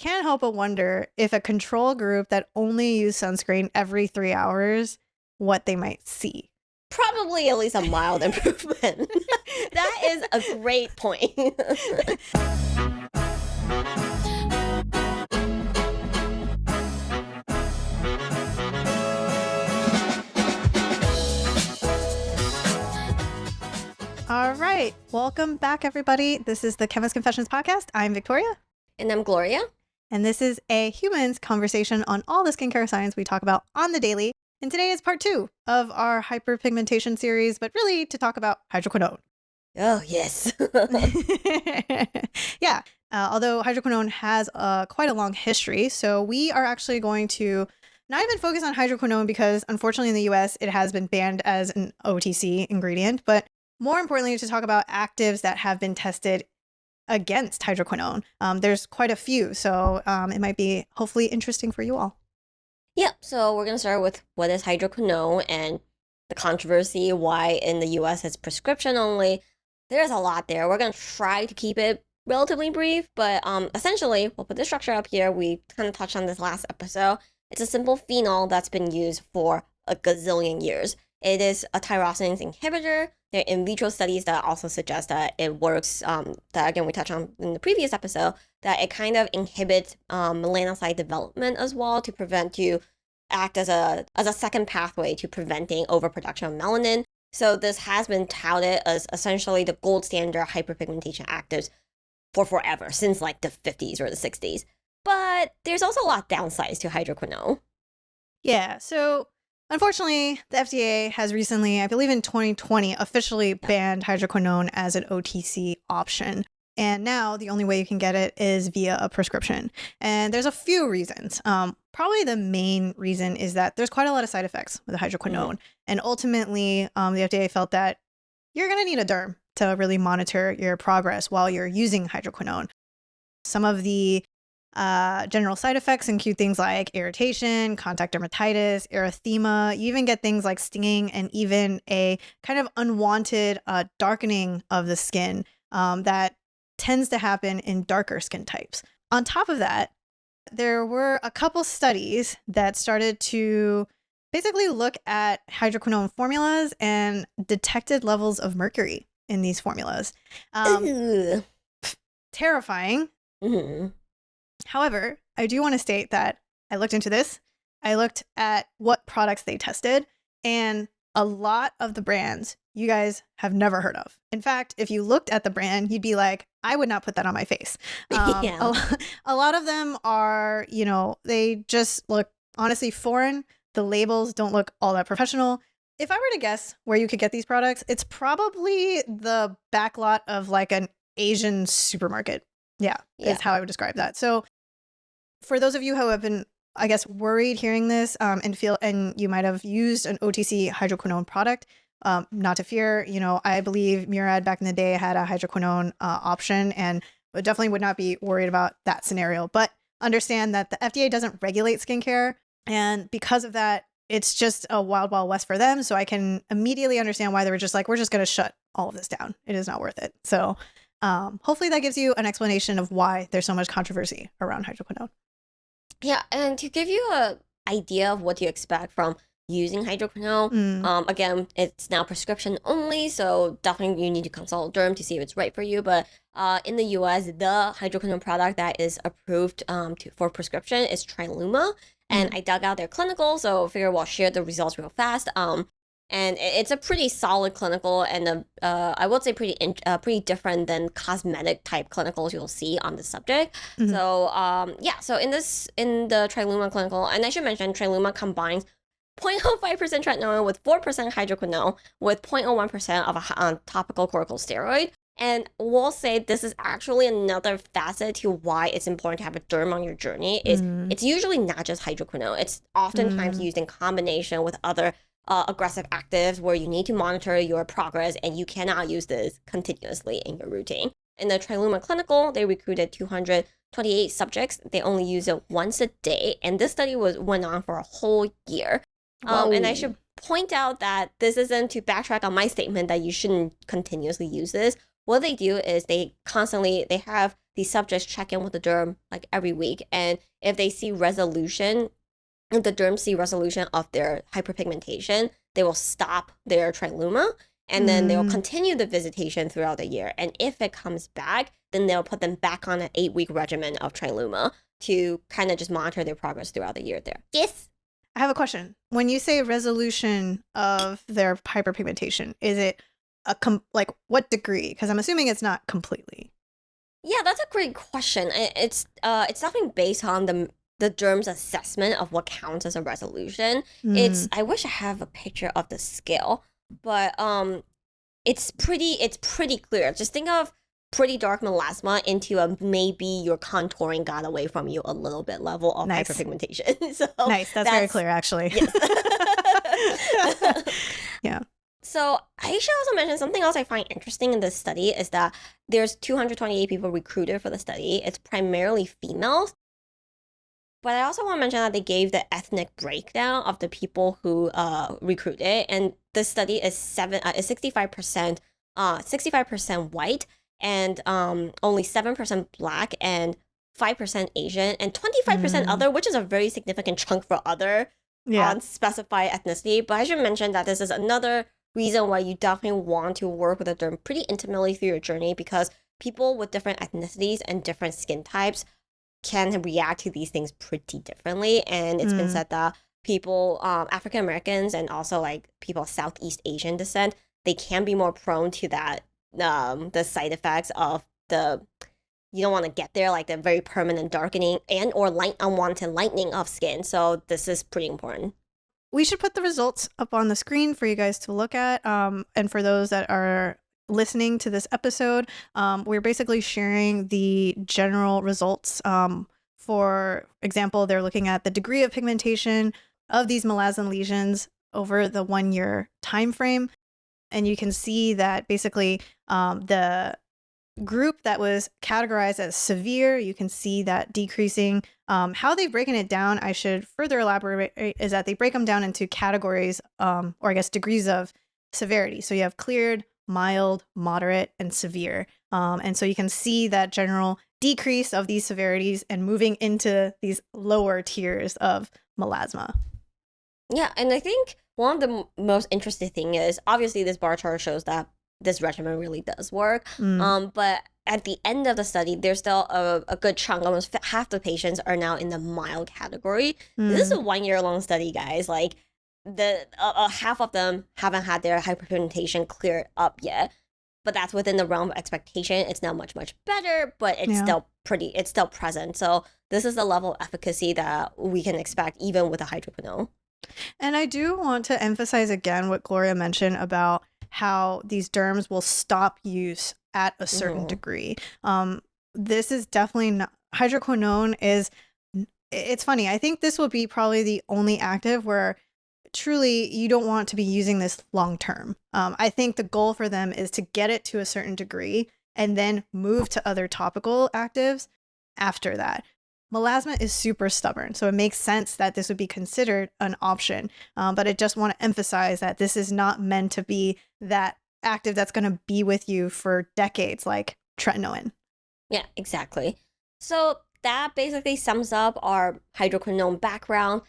can't help but wonder if a control group that only used sunscreen every 3 hours, what they might see. Probably at least a mild improvement. That is a great point. All right. Welcome back, everybody. This is the Chemist Confessions podcast. I'm Victoria. And I'm Gloria. And this is a humans conversation on all the skincare science we talk about on the daily. And today is part 2 of our hyperpigmentation series, but really to talk about hydroquinone. Oh, yes. Yeah. Although hydroquinone has quite a long history. So we are actually going to not even focus on hydroquinone because unfortunately in the US, it has been banned as an OTC ingredient, but more importantly, to talk about actives that have been tested against hydroquinone. There's quite a few, so it might be hopefully interesting for you all. Yeah, so we're going to start with what is hydroquinone and the controversy, why in the US it's prescription only. There's a lot there. We're going to try to keep it relatively brief, but essentially, we'll put the structure up here. We kind of touched on this last episode. It's a simple phenol that's been used for a gazillion years. It is a tyrosine inhibitor. There are in vitro studies that also suggest that it works, that again we touched on in the previous episode, that it kind of inhibits melanocyte development as well to act as a second pathway to preventing overproduction of melanin. So this has been touted as essentially the gold standard hyperpigmentation actives for forever, since like the 50s or the 60s. But there's also a lot of downsides to hydroquinone. Yeah, so unfortunately, the FDA has recently, I believe in 2020, officially banned hydroquinone as an OTC option. And now the only way you can get it is via a prescription. And there's a few reasons. Probably the main reason is that there's quite a lot of side effects with hydroquinone. And ultimately, the FDA felt that you're going to need a derm to really monitor your progress while you're using hydroquinone. Some of the general side effects include things like irritation, contact dermatitis, erythema. You even get things like stinging and even a kind of unwanted darkening of the skin that tends to happen in darker skin types. On top of that, there were a couple studies that started to basically look at hydroquinone formulas and detected levels of mercury in these formulas. Terrifying. Mm-hmm. However, I do want to state that I looked into this. I looked at what products they tested, and a lot of the brands you guys have never heard of. In fact, if you looked at the brand, you'd be like, I would not put that on my face. Yeah. A lot of them are, they just look honestly foreign. The labels don't look all that professional. If I were to guess where you could get these products, it's probably the backlot of like an Asian supermarket. Yeah, is how I would describe that. So for those of you who have been, I guess, worried hearing this and you might have used an OTC hydroquinone product, not to fear, I believe Murad back in the day had a hydroquinone option and definitely would not be worried about that scenario. But understand that the FDA doesn't regulate skincare. And because of that, it's just a wild, wild west for them. So I can immediately understand why they were just like, we're just going to shut all of this down. It is not worth it. So hopefully that gives you an explanation of why there's so much controversy around hydroquinone. Yeah, and to give you an idea of what you expect from using hydroquinone, again, it's now prescription only, so definitely you need to consult a derm to see if it's right for you. But in the US, the hydroquinone product that is approved for prescription is Triluma, and I dug out their clinical, so I figured we'll share the results real fast. And it's a pretty solid clinical, and I would say pretty different than cosmetic type clinicals you'll see on the subject. Mm-hmm. So so in the Triluma clinical, and I should mention Triluma combines 0.05% tretinoin with 4% hydroquinone with 0.01% of a topical corticosteroid. And we'll say this is actually another facet to why it's important to have a derm on your journey. It's usually not just hydroquinone. It's oftentimes used in combination with other aggressive actives where you need to monitor your progress and you cannot use this continuously in your routine. In the Triluma clinical, they recruited 228 subjects. They only used it once a day, and this study went on for a whole year. And I should point out that this isn't to backtrack on my statement that you shouldn't continuously use this. What they do is they have the subjects check in with the derm like every week. And if they see resolution, if the derm see resolution of their hyperpigmentation, they will stop their triluma and then they'll continue the visitation throughout the year. And if it comes back, then they'll put them back on an 8-week regimen of triluma to kind of just monitor their progress throughout the year there. Yes. I have a question. When you say resolution of their hyperpigmentation, is it like what degree? Because I'm assuming it's not completely. Yeah, that's a great question. It's definitely based on the derm's assessment of what counts as a resolution. I wish I have a picture of the scale, but it's pretty clear. Just think of pretty dark melasma into a maybe your contouring got away from you a little bit level of hyperpigmentation. So nice. That's very clear, actually. Yes. Yeah. So I should also mention something else I find interesting in this study is that there's 228 people recruited for the study. It's primarily females. But I also want to mention that they gave the ethnic breakdown of the people who recruited, and this study is 65% white, and only 7% black, and 5% Asian, and 25% other, which is a very significant chunk for other unspecified ethnicity. But I should mention that this is another reason why you definitely want to work with a derm pretty intimately through your journey, because people with different ethnicities and different skin types can react to these things pretty differently. And it's been said that people, African Americans and also like people of Southeast Asian descent, they can be more prone to that, the side effects of you don't want to get there, like the very permanent darkening and or unwanted lightening of skin. So this is pretty important. We should put the results up on the screen for you guys to look at. And for those that are listening to this episode, we're basically sharing the general results. For example, they're looking at the degree of pigmentation of these melasma lesions over the 1-year time frame. And you can see that basically the group that was categorized as severe, you can see that decreasing. How they've broken it down, I should further elaborate, is that they break them down into categories, or I guess degrees of severity. So you have cleared, mild, moderate, and severe. And so you can see that general decrease of these severities and moving into these lower tiers of melasma. Yeah, and I think one of the most interesting thing is obviously this bar chart shows that this regimen really does work. But at the end of the study, there's still a good chunk, almost half the patients are now in the mild category. This is a 1-year-long study, guys. Like half of them haven't had their hyperpigmentation cleared up yet, but that's within the realm of expectation. It's now much, much better, but it's still present. So this is the level of efficacy that we can expect even with a hydroquinone. And I do want to emphasize again what Gloria mentioned about how these derms will stop use at a certain degree. This is definitely not, hydroquinone is, it's funny. I think this will be probably the only active where truly you don't want to be using this long term. I think the goal for them is to get it to a certain degree and then move to other topical actives after that. Melasma is super stubborn, so it makes sense that this would be considered an option. But I just want to emphasize that this is not meant to be that active that's going to be with you for decades, like tretinoin. Yeah, exactly. So that basically sums up our hydroquinone background.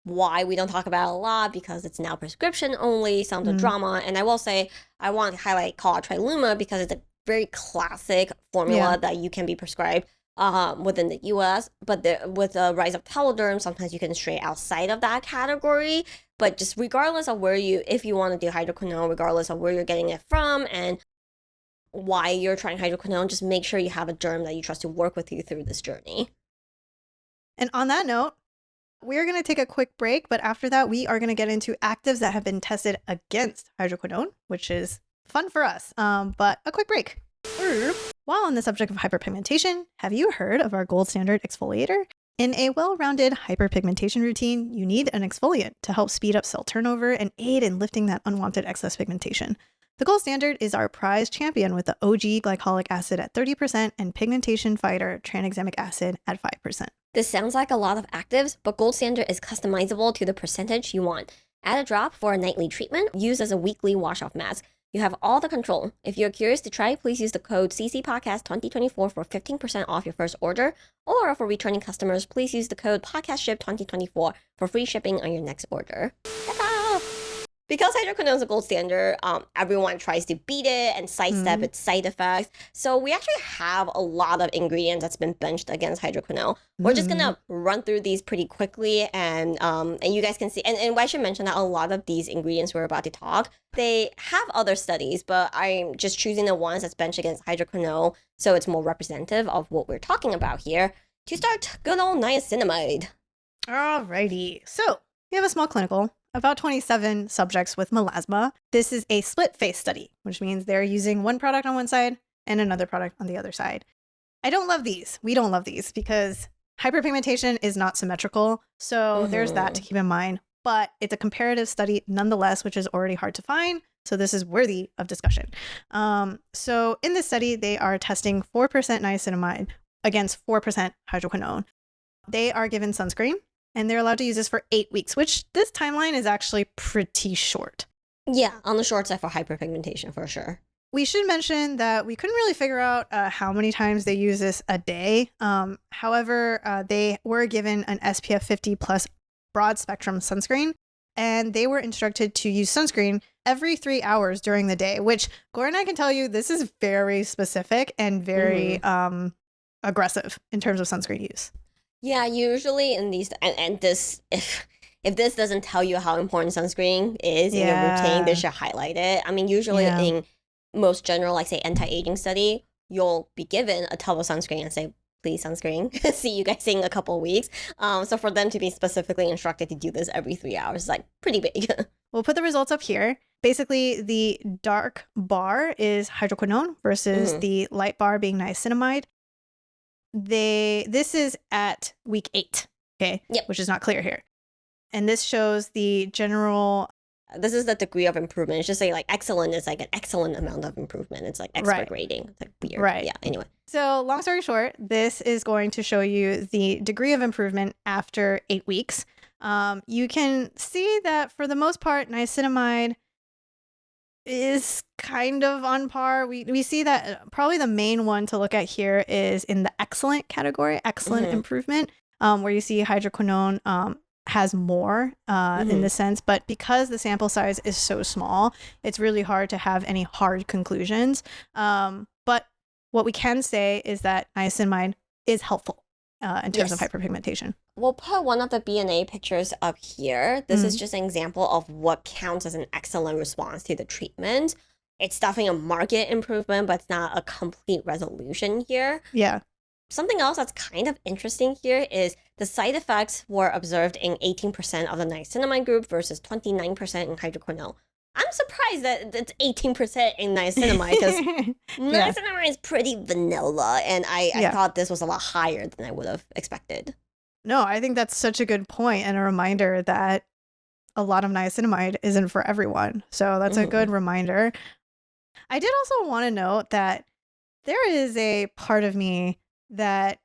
Why we don't talk about it a lot, because it's now prescription only, some of the drama. And I will say, I want to call out Triluma because it's a very classic formula that you can be prescribed within the US. But with the rise of telederm, sometimes you can stray outside of that category. But just regardless of if you want to do hydroquinone, regardless of where you're getting it from and why you're trying hydroquinone, just make sure you have a derm that you trust to work with you through this journey. And on that note, we're going to take a quick break, but after that, we are going to get into actives that have been tested against hydroquinone, which is fun for us. But a quick break. While on the subject of hyperpigmentation, have you heard of our gold standard exfoliator? In a well-rounded hyperpigmentation routine, you need an exfoliant to help speed up cell turnover and aid in lifting that unwanted excess pigmentation. The gold standard is our prized champion with the OG glycolic acid at 30% and pigmentation fighter tranexamic acid at 5%. This sounds like a lot of actives, but gold standard is customizable to the percentage you want. Add a drop for a nightly treatment, use as a weekly wash-off mask. You have all the control. If you're curious to try, please use the code CCPodcast2024 for 15% off your first order. Or for returning customers, please use the code PodcastShip2024 for free shipping on your next order. Ta-da! Because hydroquinone is a gold standard, everyone tries to beat it and sidestep its side effects. So we actually have a lot of ingredients that's been benched against hydroquinone. We're just gonna run through these pretty quickly, and you guys can see. And I should mention that a lot of these ingredients we're about to talk, they have other studies, but I'm just choosing the ones that's benched against hydroquinone, so it's more representative of what we're talking about here. To start, good old niacinamide. Alrighty. So we have a small clinical. About 27 subjects with melasma. This is a split face study, which means they're using one product on one side and another product on the other side. I don't love these. We don't love these because hyperpigmentation is not symmetrical. So there's that to keep in mind. But it's a comparative study nonetheless, which is already hard to find. So this is worthy of discussion. So in this study, they are testing 4% niacinamide against 4% hydroquinone. They are given sunscreen. And they're allowed to use this for 8 weeks, which this timeline is actually pretty short. Yeah, on the short side for hyperpigmentation, for sure. We should mention that we couldn't really figure out how many times they use this a day. However, they were given an SPF 50 plus broad spectrum sunscreen, and they were instructed to use sunscreen every 3 hours during the day, which Gloria and I can tell you this is very specific and very aggressive in terms of sunscreen use. Yeah, usually in these, and this, if this doesn't tell you how important sunscreen is in your routine, they should highlight it. I mean, usually in most general, like say anti-aging study, you'll be given a tub of sunscreen and say, please sunscreen, see you guys in a couple of weeks. So for them to be specifically instructed to do this every 3 hours is like pretty big. We'll put the results up here. Basically, the dark bar is hydroquinone versus the light bar being niacinamide. This is at week 8, okay? Yep. Which is not clear here. And this shows the general... This is the degree of improvement. It's just like excellent is like an excellent amount of improvement. It's like expert rating. It's like weird. Right. Yeah, anyway. So long story short, this is going to show you the degree of improvement after 8 weeks. You can see that for the most part, niacinamide is kind of on par. We see that probably the main one to look at here is in the excellent category, excellent improvement, where you see hydroquinone has more in this sense. But because the sample size is so small, it's really hard to have any hard conclusions. But what we can say is that niacinamide is helpful in terms of hyperpigmentation. We'll put one of the B&A pictures up here. This is just an example of what counts as an excellent response to the treatment. It's definitely a marked improvement, but it's not a complete resolution here. Yeah. Something else that's kind of interesting here is the side effects were observed in 18% of the niacinamide group versus 29% in hydroquinone. I'm surprised that it's 18% in niacinamide because niacinamide is pretty vanilla, and I thought this was a lot higher than I would have expected. No, I think that's such a good point and a reminder that a lot of niacinamide isn't for everyone. So that's a good reminder. I did also want to note that there is a part of me that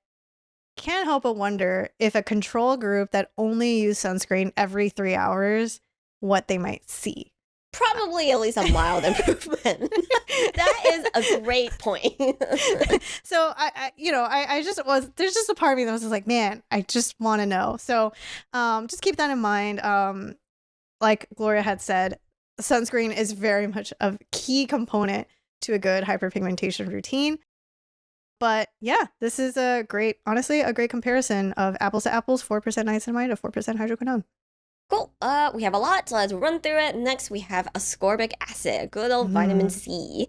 can't help but wonder if a control group that only use sunscreen every 3 hours, what they might see. Probably at least a mild improvement. That is a great point. So there's just a part of me that was just like, man, I just want to know. So just keep that in mind. Like Gloria had said, sunscreen is very much a key component to a good hyperpigmentation routine. But yeah, this is honestly a great comparison of apples to apples, 4% niacinamide to 4% hydroquinone. Cool. We have a lot, so let's run through it. Next, we have ascorbic acid, good old vitamin C.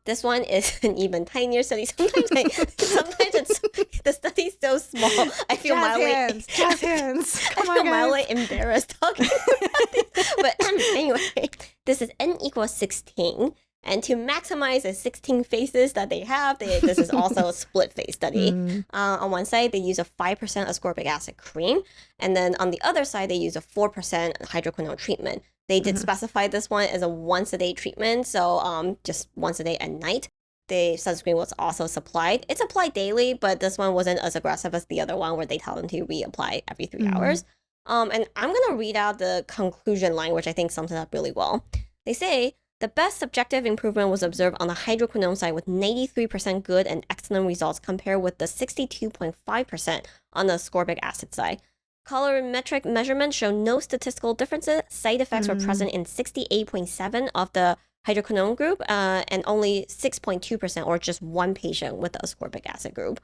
This one is an even tinier study. Sometimes it's the study's so small. I feel jazz hands. Come on, mildly embarrassed talking about this. But anyway, this is N equals 16. And to maximize the 16 phases that they have, this is also a split phase study. On one side, they use a 5% ascorbic acid cream. And then on the other side, they use a 4% hydroquinone treatment. They did specify this one as a once-a-day treatment, so just once a day at night. The sunscreen was also supplied. It's applied daily, but this one wasn't as aggressive as the other one where they tell them to reapply every 3 hours. And I'm going to read out the conclusion line, which I think sums it up really well. They say, The best subjective improvement was observed on the hydroquinone side with 93% good and excellent results compared with the 62.5% on the ascorbic acid side. Colorimetric measurements show no statistical differences. Side effects were present in 68.7% of the hydroquinone group and only 6.2% or just one patient with the ascorbic acid group.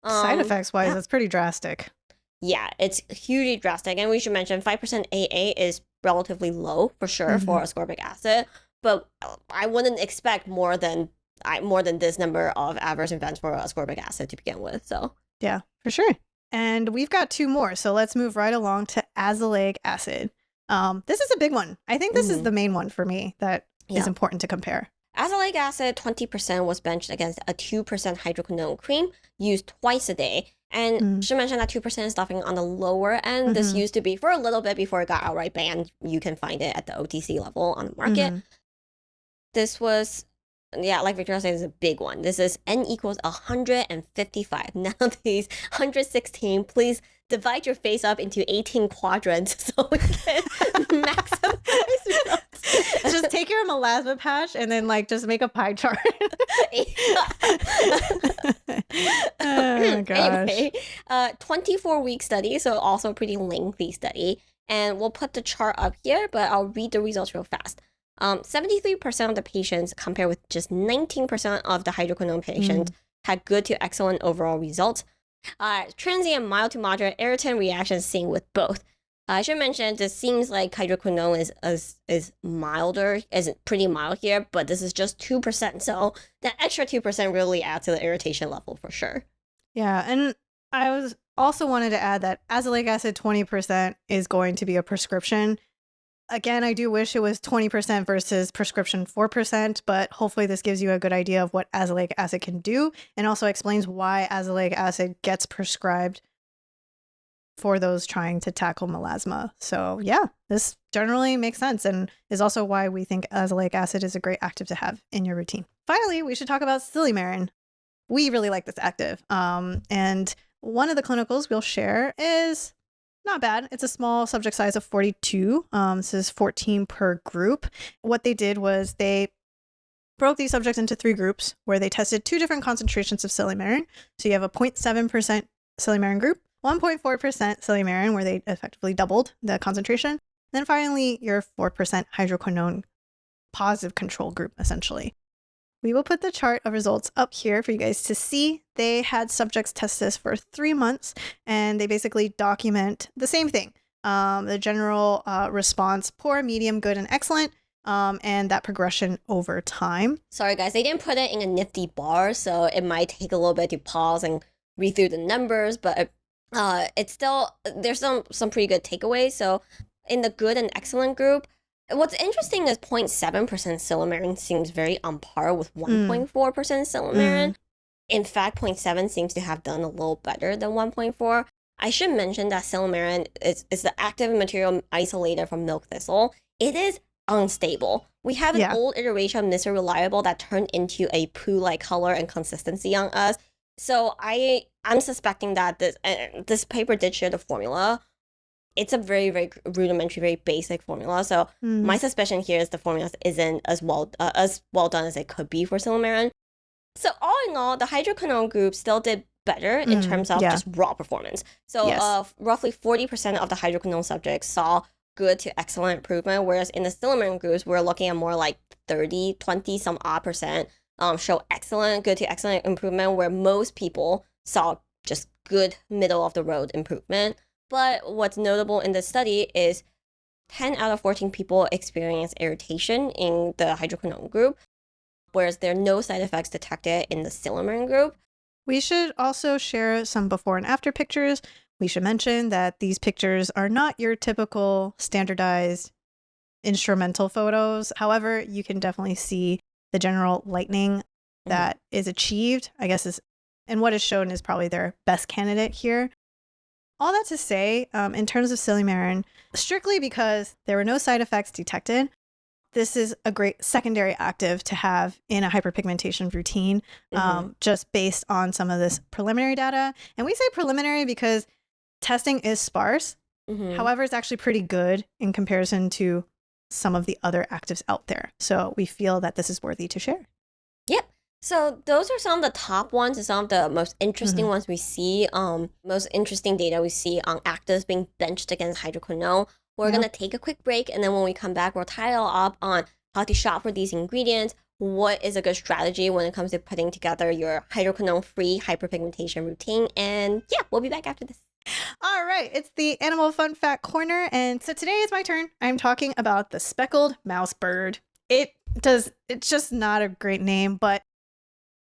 Side effects wise, that's pretty drastic. Yeah, it's hugely drastic. And we should mention 5% AA is relatively low for sure for ascorbic acid. But I wouldn't expect more than this number of adverse events for ascorbic acid to begin with. So yeah, for sure. And we've got two more. So let's move right along to azelaic acid. This is a big one. I think this is the main one for me that is important to compare. Azelaic acid 20% was benched against a 2% hydroquinone cream used twice a day. And should mention that 2% is definitely on the lower end. This used to be for a little bit before it got outright banned. You can find it at the OTC level on the market. This was, like Victoria said, is a big one. This is N equals 155. Now these 116, please divide your face up into 18 quadrants so we can maximize results. Just take your melasma patch and then just make a pie chart. Oh gosh. Anyway, 24-week study, so also a pretty lengthy study. And we'll put the chart up here, but I'll read the results real fast. 73% of the patients, compared with just 19% of the hydroquinone patients, had good to excellent overall results. Transient mild to moderate irritant reactions seen with both. I should mention this seems like hydroquinone is milder, is pretty mild here, but this is just 2%. So that extra 2% really adds to the irritation level for sure. Yeah, and I was also wanted to add that azelaic acid 20% is going to be a prescription. Again, I do wish it was 20% versus prescription 4%, but hopefully this gives you a good idea of what azelaic acid can do and also explains why azelaic acid gets prescribed for those trying to tackle melasma. So yeah, this generally makes sense and is also why we think azelaic acid is a great active to have in your routine. Finally, we should talk about silymarin. We really like this active. And one of the clinicals we'll share is not bad. It's a small subject size of 42. This is 14 per group. What they did was they broke these subjects into 3 groups where they tested 2 different concentrations of silymarin. So you have a 0.7% silymarin group, 1.4% silymarin, where they effectively doubled the concentration. Then finally, your 4% hydroquinone positive control group, essentially. We will put the chart of results up here for you guys to see. They had subjects test this for 3 months, and they basically document the same thing. The general response, poor, medium, good, and excellent, and that progression over time. Sorry, guys, they didn't put it in a nifty bar, so it might take a little bit to pause and read through the numbers, but it's still, there's some pretty good takeaways. So in the good and excellent group, what's interesting is 0.7% silymarin seems very on par with 1.4% silymarin. In fact, 0.7 seems to have done a little better than 1.4. I should mention that silymarin is the active material isolated from milk thistle. It is unstable. We have an old iteration of Mr. Reliable that turned into a poo-like color and consistency on us. So I'm suspecting that this paper did share the formula. It's a very, very rudimentary, very basic formula. So my suspicion here is the formula isn't as well done as it could be for silymarin. So all in all, the hydroquinone group still did better in terms of just raw performance. So roughly 40% of the hydroquinone subjects saw good to excellent improvement, whereas in the silymarin groups, we're looking at more like 30, 20 some odd percent show excellent, good to excellent improvement, where most people saw just good middle of the road improvement. But what's notable in this study is 10 out of 14 people experienced irritation in the hydroquinone group, whereas there are no side effects detected in the silymarin group. We should also share some before and after pictures. We should mention that these pictures are not your typical standardized instrumental photos. However, you can definitely see the general lightening that is achieved, I guess, and what is shown is probably their best candidate here. All that to say, in terms of silymarin, strictly because there were no side effects detected, this is a great secondary active to have in a hyperpigmentation routine, just based on some of this preliminary data. And we say preliminary because testing is sparse. However, it's actually pretty good in comparison to some of the other actives out there. So we feel that this is worthy to share. Yep. So those are some of the top ones and some of the most interesting ones we see, most interesting data we see on actives being benched against hydroquinone. We're going to take a quick break, and then when we come back, we'll title up on how to shop for these ingredients, what is a good strategy when it comes to putting together your hydroquinone-free hyperpigmentation routine, and yeah, we'll be back after this. All right, it's the Animal Fun Fact Corner, and so today is my turn. I'm talking about the speckled mouse bird. It's just not a great name, but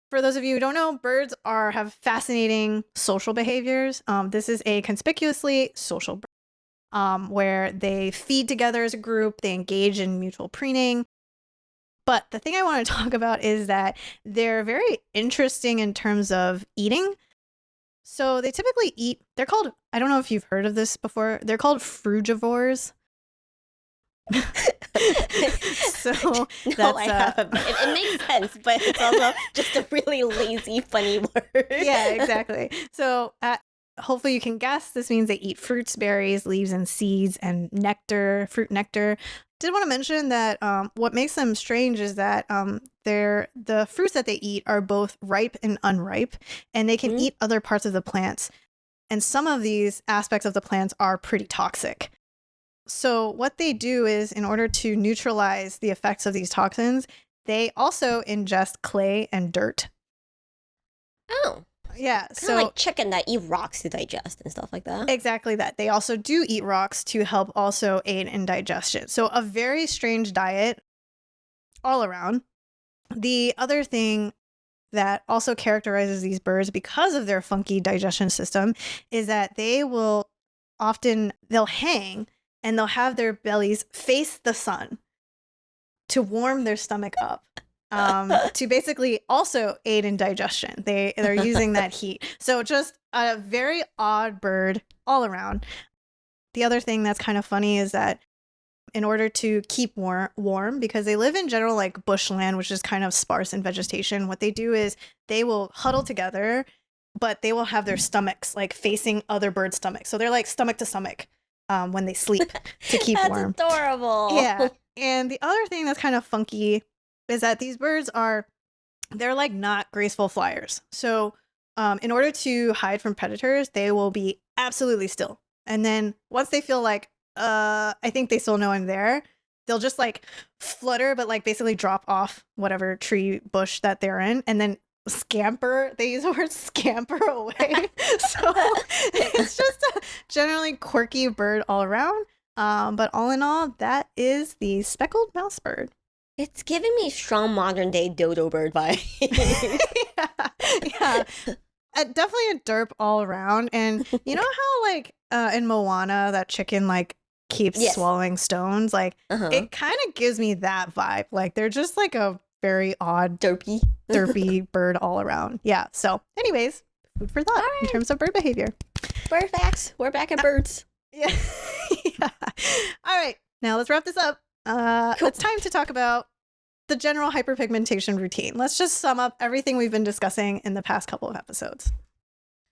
for those of you who don't know, birds have fascinating social behaviors. This is a conspicuously social bird, where they feed together as a group, they engage in mutual preening. But the thing I want to talk about is that they're very interesting in terms of eating. So they typically eat, they're called, I don't know if you've heard of this before, they're called frugivores. So no, I haven't. It makes sense, but it's also just a really lazy, funny word. Yeah, exactly. So hopefully you can guess this means they eat fruits, berries, leaves, and seeds, and nectar, fruit nectar. Did want to mention that what makes them strange is that the fruits that they eat are both ripe and unripe, and they can eat other parts of the plants. And some of these aspects of the plants are pretty toxic. So what they do is, in order to neutralize the effects of these toxins, they also ingest clay and dirt. Oh. Yeah. So like chicken that eat rocks to digest and stuff like that. Exactly that. They also do eat rocks to help also aid in digestion. So a very strange diet all around. The other thing that also characterizes these birds because of their funky digestion system is that they'll hang and they'll have their bellies face the sun to warm their stomach up. To basically also aid in digestion. They're using that heat. So just a very odd bird all around. The other thing that's kind of funny is that in order to keep warm, because they live in general like bushland, which is kind of sparse in vegetation, what they do is they will huddle together, but they will have their stomachs like facing other bird stomachs. So they're like stomach to stomach when they sleep to keep warm. That's adorable. Yeah. And the other thing that's kind of funky is that these birds they're like not graceful flyers. So in order to hide from predators, they will be absolutely still. And then once they feel like, I think they still know I'm there, they'll just like flutter, but like basically drop off whatever tree bush that they're in and then scamper. They use the word scamper away. So it's just a generally quirky bird all around. But all in all, that is the speckled mouse bird. It's giving me strong modern day dodo bird vibes. Yeah. Definitely a derp all around. And you know how like in Moana that chicken like keeps swallowing stones? Like it kind of gives me that vibe. Like they're just like a very odd derpy bird all around. Yeah. So anyways, food for thought in terms of bird behavior. Bird facts. We're back at birds. Yeah. Yeah. All right. Now let's wrap this up. Cool. It's time to talk about the general hyperpigmentation routine. Let's just sum up everything we've been discussing in the past couple of episodes.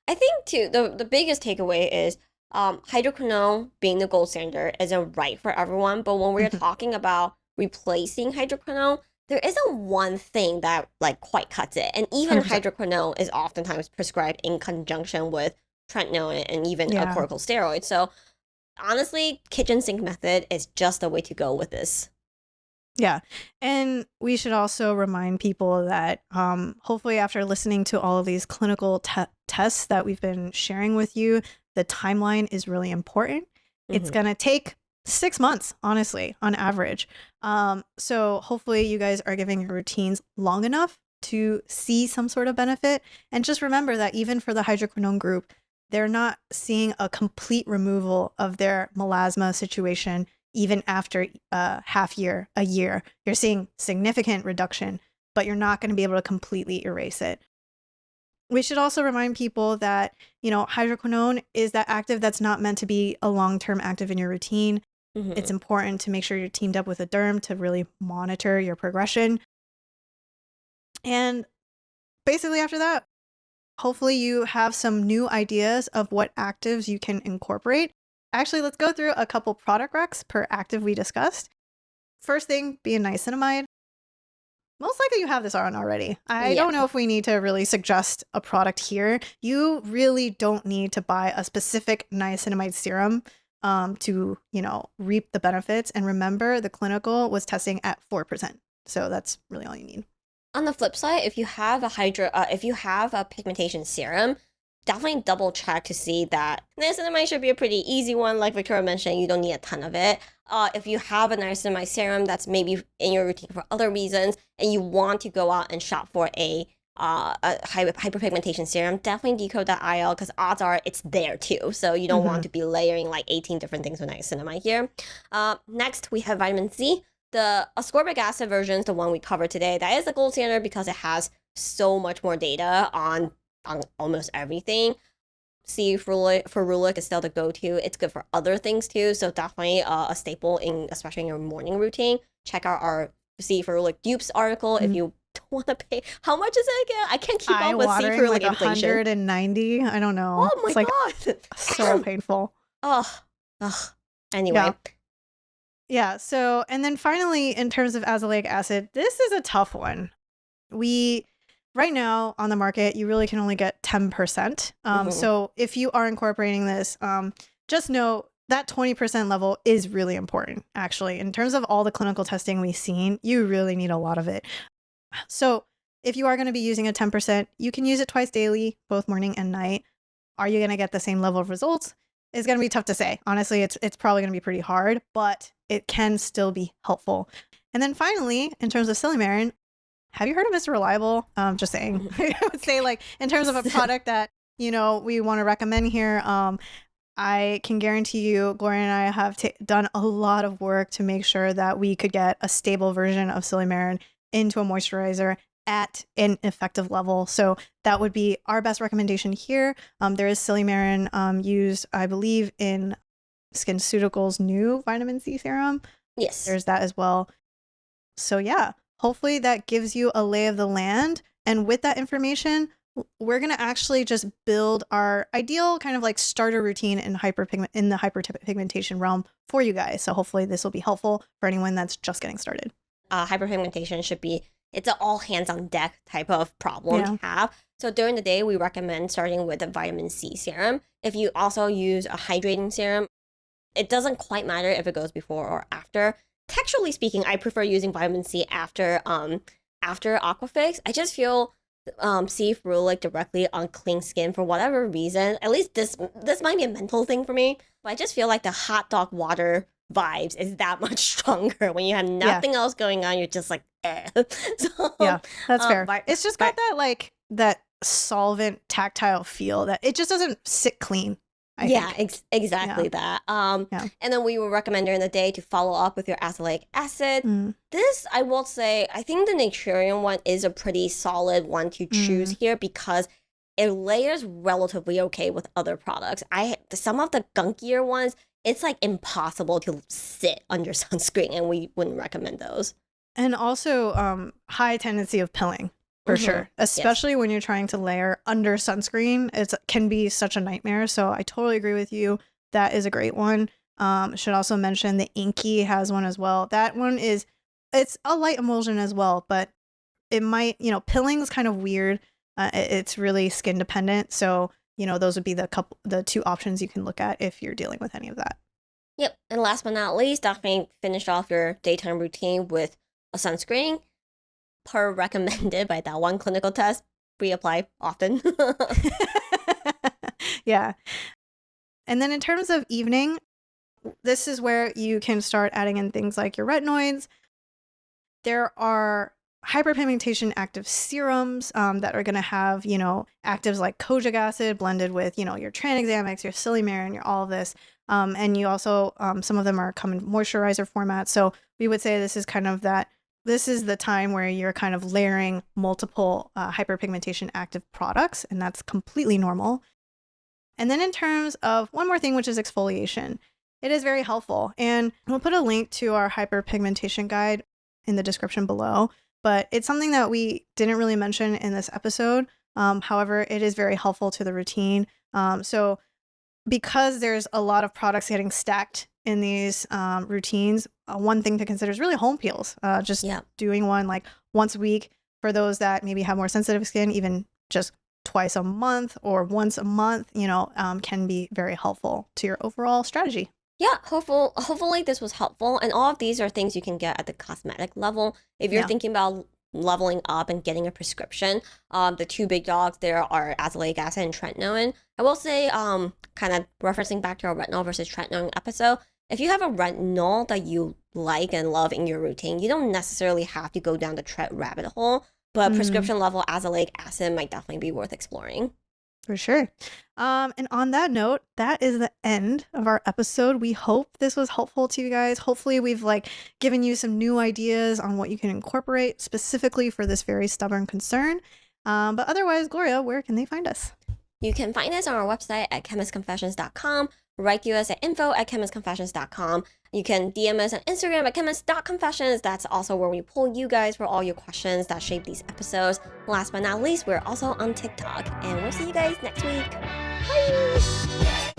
I think too, the biggest takeaway is hydroquinone being the gold standard isn't right for everyone. But when we're talking about replacing hydroquinone, there isn't one thing that like quite cuts it. And even 100%. Hydroquinone is oftentimes prescribed in conjunction with tretinoin and even a corticosteroid. So honestly, kitchen sink method is just the way to go with this. Yeah. And we should also remind people that hopefully after listening to all of these clinical tests that we've been sharing with you, the timeline is really important. It's going to take 6 months, honestly, on average. So hopefully you guys are giving your routines long enough to see some sort of benefit. And just remember that even for the hydroquinone group, they're not seeing a complete removal of their melasma situation even after a year. You're seeing significant reduction, but you're not going to be able to completely erase it. We should also remind people that, hydroquinone is that active that's not meant to be a long-term active in your routine. It's important to make sure you're teamed up with a derm to really monitor your progression. And basically after that, hopefully you have some new ideas of what actives you can incorporate. Actually, let's go through a couple product recs per active we discussed. first thing being niacinamide. Most likely you have this on already. I don't know if we need to really suggest a product here. You really don't need to buy a specific niacinamide serum to, reap the benefits. And remember, the clinical was testing at 4%. So that's really all you need. On the flip side, if you have a pigmentation serum, definitely double check to see that niacinamide should be a pretty easy one. Like Victoria mentioned, you don't need a ton of it. If you have a niacinamide serum that's maybe in your routine for other reasons, and you want to go out and shop for a hyperpigmentation serum, definitely decode that IL, because odds are it's there too. So you don't want to be layering like 18 different things with niacinamide here. Next, we have vitamin C. The ascorbic acid version is the one we covered today. That is the gold standard because it has so much more data on almost everything. C ferulic is still the go-to. It's good for other things too, so definitely a staple especially in your morning routine. Check out our C ferulic dupes article if you don't want to pay. How much is it again? I can't keep up with C ferulic like inflation. 190. I don't know. Oh my god, so painful. Ugh. Anyway. Yeah. So, and then finally, in terms of azelaic acid, this is a tough one. Right now on the market, you really can only get 10%. So if you are incorporating this, just know that 20% level is really important, actually. In terms of all the clinical testing we've seen, you really need a lot of it. So if you are going to be using a 10%, you can use it twice daily, both morning and night. Are you going to get the same level of results? It's going to be tough to say. Honestly, it's probably going to be pretty hard, but it can still be helpful. And then finally, in terms of Silymarin, have you heard of Mr. Reliable? Just saying. I would say, like, in terms of a product that, we want to recommend here, I can guarantee you, Gloria and I have done a lot of work to make sure that we could get a stable version of Silymarin into a moisturizer at an effective level. So that would be our best recommendation here. There is Silymarin used, I believe, in SkinCeuticals' new vitamin C serum. Yes. There's that as well. So yeah. Hopefully that gives you a lay of the land. And with that information, we're going to actually just build our ideal kind of like starter routine in the hyperpigmentation realm for you guys. So hopefully this will be helpful for anyone that's just getting started. Hyperpigmentation it's an all hands on deck type of problem to have. So during the day, we recommend starting with a vitamin C serum. If you also use a hydrating serum, it doesn't quite matter if it goes before or after. Texturally speaking, I prefer using vitamin C after Aquafix. I just feel C ferulic directly on clean skin for whatever reason. At least this might be a mental thing for me, but I just feel like the hot dog water vibes is that much stronger when you have nothing else going on. You're just like, eh. So, yeah, that's fair. It's just got that solvent tactile feel that it just doesn't sit clean. Exactly that. And then we would recommend during the day to follow up with your azelaic acid. This, I will say, I think the Naturium one is a pretty solid one to choose here because it layers relatively okay with other products. Some of the gunkier ones, it's like impossible to sit under sunscreen, and we wouldn't recommend those. And also high tendency of pilling. For sure. Especially when you're trying to layer under sunscreen. It can be such a nightmare. So I totally agree with you. That is a great one. Should also mention the Inky has one as well. That one it's a light emulsion as well, but it might, pilling is kind of weird. It's really skin dependent. So, those would be the two options you can look at if you're dealing with any of that. Yep. And last but not least, definitely finish off your daytime routine with a sunscreen. Per recommended by that one clinical test, reapply often. Yeah. And then in terms of evening, this is where you can start adding in things like your retinoids. There are hyperpigmentation active serums that are going to have, actives like kojic acid blended with, your tranexamics, your Silymarin, your all of this. And you also, some of them come in moisturizer format. So we would say this is kind of this is the time where you're kind of layering multiple hyperpigmentation active products, and that's completely normal. And then in terms of one more thing, which is exfoliation, it is very helpful. And we'll put a link to our hyperpigmentation guide in the description below, but it's something that we didn't really mention in this episode. However, it is very helpful to the routine. So because there's a lot of products getting stacked in these routines, one thing to consider is really home peels. Just doing one like once a week for those that maybe have more sensitive skin, even just twice a month or once a month, can be very helpful to your overall strategy. Yeah, hopefully this was helpful. And all of these are things you can get at the cosmetic level. If you're thinking about leveling up and getting a prescription, the two big dogs there are azelaic acid and tretinoin. I will say, kind of referencing back to our retinol versus tretinoin episode, if you have a retinol that you like and love in your routine, you don't necessarily have to go down the tret rabbit hole, but prescription level azelaic acid might definitely be worth exploring. For sure. And on that note, that is the end of our episode. We hope this was helpful to you guys. Hopefully we've given you some new ideas on what you can incorporate specifically for this very stubborn concern. But otherwise, Gloria, where can they find us? You can find us on our website at chemistconfessions.com. Write to us at info@chemistconfessions.com. You can DM us on Instagram at chemist.confessions. That's also where we pull you guys for all your questions that shape these episodes. Last but not least, we're also on TikTok. And we'll see you guys next week. Bye!